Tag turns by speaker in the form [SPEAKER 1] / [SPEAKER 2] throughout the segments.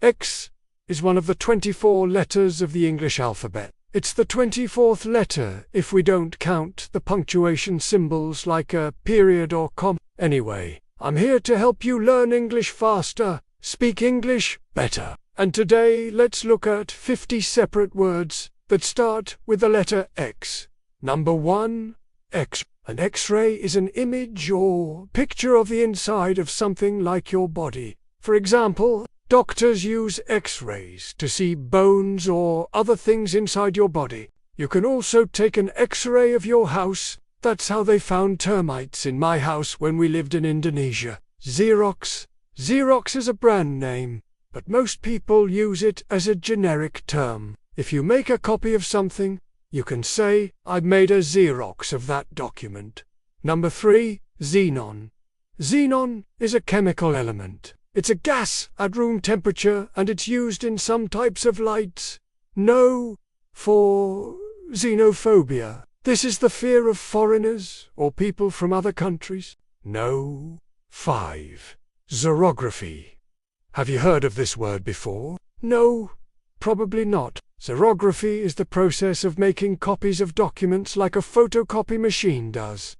[SPEAKER 1] X is one of the 24 letters of the English alphabet. It's the 24th letter if we don't count the punctuation symbols like a period or comma. Anyway, I'm here to help you learn English faster, speak English better. And today let's look at 50 separate words that start with the letter X. Number 1. X. An X-ray is an image or picture of the inside of something like your body. For example, doctors use X-rays to see bones or other things inside your body. You can also take an X-ray of your house. That's how they found termites in my house when we lived in Indonesia. Xerox. Xerox is a brand name, but most people use it as a generic term. If you make a copy of something, you can say, "I've made a Xerox of that document." Number 3. Xenon. Xenon is a chemical element. It's a gas at room temperature and it's used in some types of lights. No. For xenophobia. This is the fear of foreigners or people from other countries. No. 5. Xerography. Have you heard of this word before? No, probably not. Xerography is the process of making copies of documents like a photocopy machine does.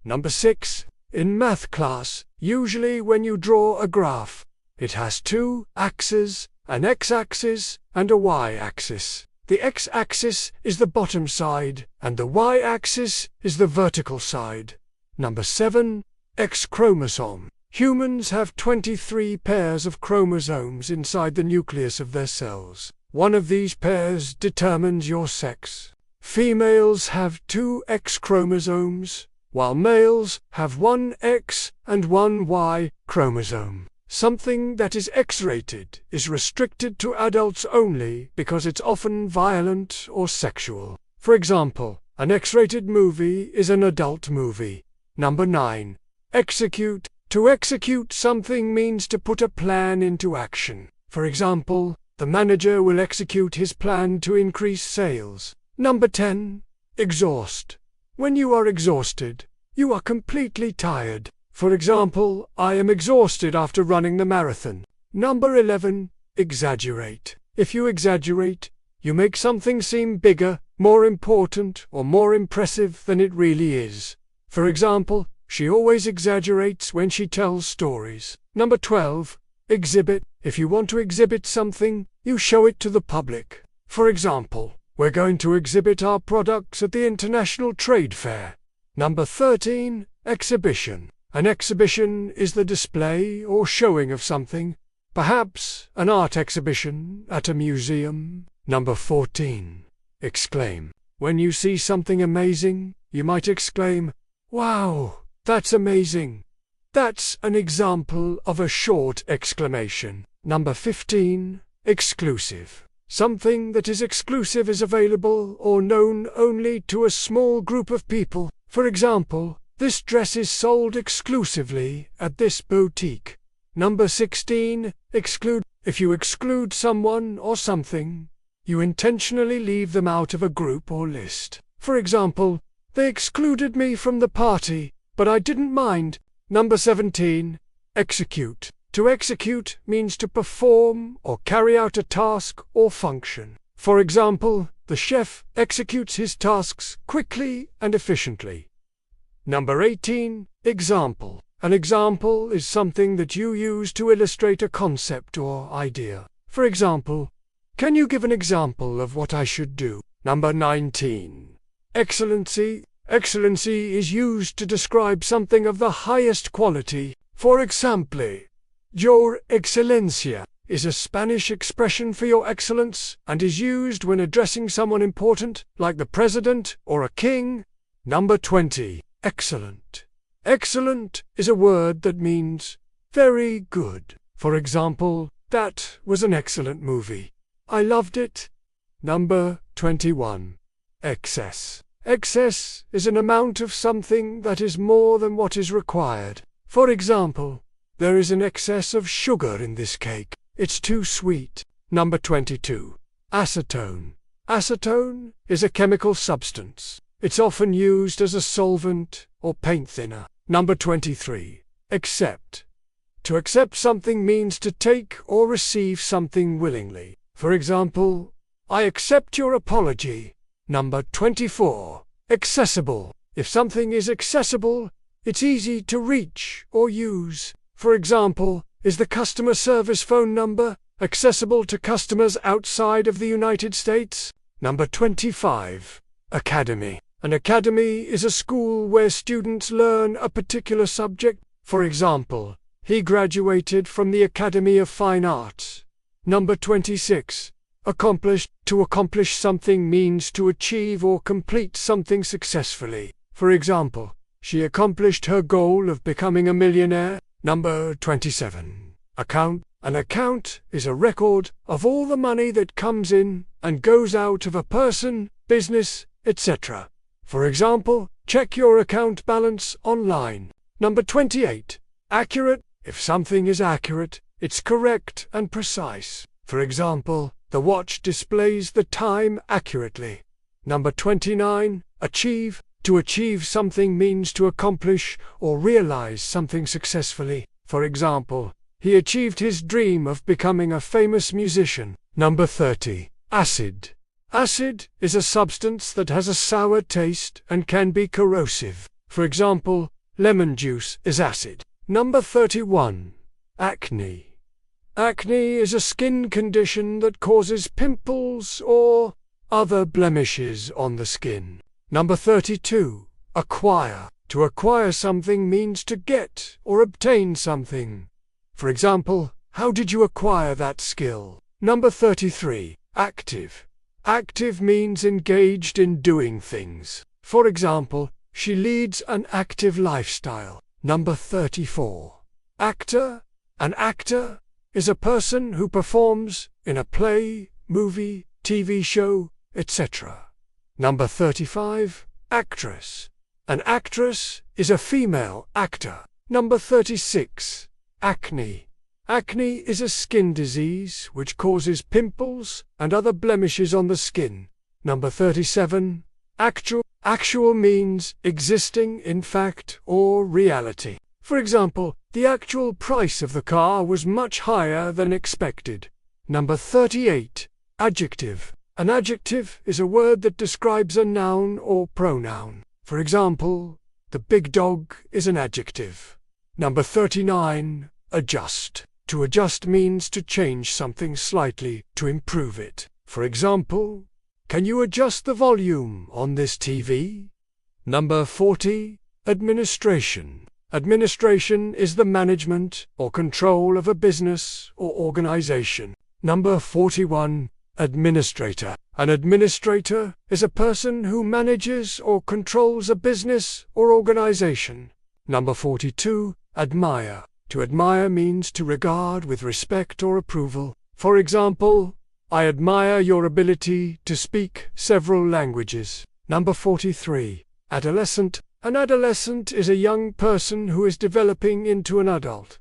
[SPEAKER 1] Number 6. In math class, usually when you draw a graph, it has two axes, an x-axis and a y-axis. The x-axis is the bottom side, and the y-axis is the vertical side. Number 7. X chromosome. Humans have 23 pairs of chromosomes inside the nucleus of their cells. One of these pairs determines your sex. Females have 2 X chromosomes, while males have 1 X and 1 Y chromosome. Something that is X-rated is restricted to adults only because it's often violent or sexual. For example, an X-rated movie is an adult movie. Number 9. Execute. To execute something means to put a plan into action. For example, the manager will execute his plan to increase sales. Number 10. Exhaust. When you are exhausted, you are completely tired. For example, I am exhausted after running the marathon. Number 11. Exaggerate. If you exaggerate, you make something seem bigger, more important, or more impressive than it really is. For example, she always exaggerates when she tells stories. Number 12. Exhibit. If you want to exhibit something, you show it to the public. For example, we're going to exhibit our products at the International Trade Fair. Number 13. Exhibition. An exhibition is the display or showing of something, perhaps an art exhibition at a museum. Number 14. Exclaim. When you see something amazing, you might exclaim, "Wow, that's amazing." That's an example of a short exclamation. Number 15. Exclusive. Something that is exclusive is available or known only to a small group of people. For example, this dress is sold exclusively at this boutique. Number 16. Exclude. If you exclude someone or something, you intentionally leave them out of a group or list. For example, they excluded me from the party, but I didn't mind. Number 17. Execute. To execute means to perform or carry out a task or function. For example, the chef executes his tasks quickly and efficiently. Number 18. Example. An example is something that you use to illustrate a concept or idea. For example, can you give an example of what I should do? Number 19. Excellency. Excellency is used to describe something of the highest quality. For example, Your Excelencia is a Spanish expression for your excellence and is used when addressing someone important, like the president or a king. Number 20. Excellent. Excellent is a word that means very good. For example, that was an excellent movie. I loved it. Number 21. Excess. Excess is an amount of something that is more than what is required. For example, there is an excess of sugar in this cake. It's too sweet. Number 22. Acetone. Acetone is a chemical substance. It's often used as a solvent or paint thinner. Number 23. Accept. To accept something means to take or receive something willingly. For example, I accept your apology. Number 24. Accessible. If something is accessible, it's easy to reach or use. For example, is the customer service phone number accessible to customers outside of the United States? Number 25. Academy. An academy is a school where students learn a particular subject. For example, he graduated from the Academy of Fine Arts. Number 26. Accomplished. To accomplish something means to achieve or complete something successfully. For example, she accomplished her goal of becoming a millionaire. Number 27. Account. An account is a record of all the money that comes in and goes out of a person, business, etc. For example, check your account balance online. Number 28. Accurate. If something is accurate, it's correct and precise. For example, the watch displays the time accurately. Number 29. Achieve. To achieve something means to accomplish or realize something successfully. For example, he achieved his dream of becoming a famous musician. Number 30. Acid. Acid is a substance that has a sour taste and can be corrosive. For example, lemon juice is acid. Number 31. Acne. Acne is a skin condition that causes pimples or other blemishes on the skin. Number 32. Acquire. To acquire something means to get or obtain something. For example, how did you acquire that skill? Number 33. Active. Active means engaged in doing things. For example, she leads an active lifestyle. Number 34. Actor. An actor is a person who performs in a play, movie, TV show, etc. Number 35. Actress. An actress is a female actor. Number 36. Acne. Acne is a skin disease which causes pimples and other blemishes on the skin. Number 37. Actual. Actual means existing in fact or reality. For example, the actual price of the car was much higher than expected. Number 38. Adjective. An adjective is a word that describes a noun or pronoun. For example, the big dog is an adjective. Number 39. Adjust. To adjust means to change something slightly to improve it. For example, can you adjust the volume on this TV? Number 40. Administration. Administration is the management or control of a business or organization. Number 41. Administrator. An administrator is a person who manages or controls a business or organization. Number 42. Admire. To admire means to regard with respect or approval. For example, I admire your ability to speak several languages. Number 43. Adolescent. An adolescent is a young person who is developing into an adult.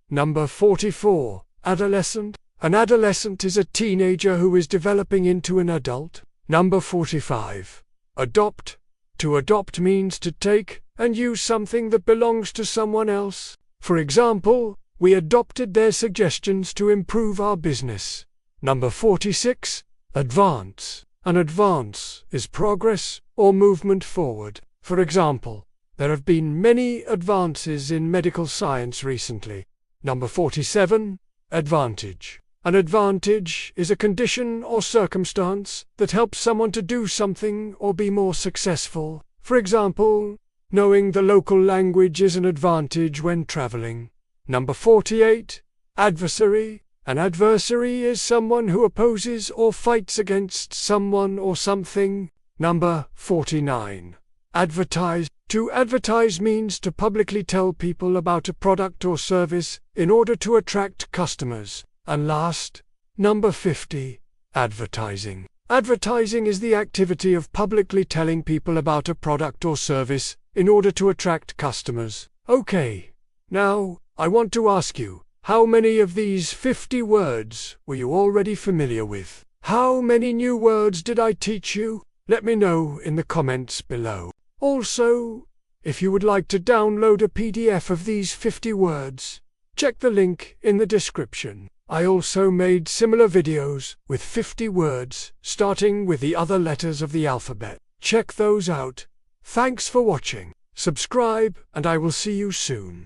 [SPEAKER 1] Number 44. Adolescent. An adolescent is a teenager who is developing into an adult. Number 45. Adopt. To adopt means to take and use something that belongs to someone else. For example, we adopted their suggestions to improve our business. Number 46. Advance. An advance is progress or movement forward. For example, there have been many advances in medical science recently. Number 47. Advantage. An advantage is a condition or circumstance that helps someone to do something or be more successful. For example, knowing the local language is an advantage when traveling. Number 48. Adversary. An adversary is someone who opposes or fights against someone or something. Number 49. Advertise. To advertise means to publicly tell people about a product or service in order to attract customers. And last, number 50. Advertising. Advertising is the activity of publicly telling people about a product or service in order to attract customers. Okay, now, I want to ask you, how many of these 50 words were you already familiar with? How many new words did I teach you? Let me know in the comments below. Also, if you would like to download a PDF of these 50 words, Check the link in the description. I also made similar videos with 50 words, starting with the other letters of the alphabet. Check those out. Thanks for watching. Subscribe, and I will see you soon.